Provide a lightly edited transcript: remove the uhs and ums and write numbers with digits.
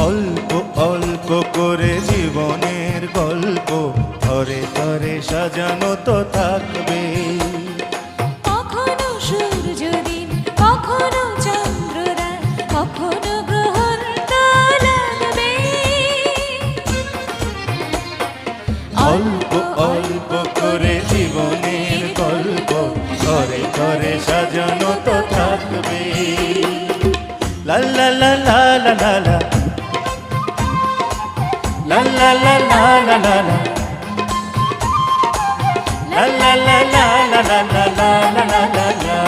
অল্প অল্প করে জীবনের গল্প ঘরে ঘরে সাজানো তো থাকবে। কখনো সূর্যদিন, কখনো চন্দ্ররাত, কখনো গ্রহণটা লাগবে। অল্প অল্প করে জীবনের গল্প ঘরে ঘরে সাজানো তো থাকবে। লা লা লা লা লা লা লা লা লা লা লা লা লা লা la la la la la la la la la la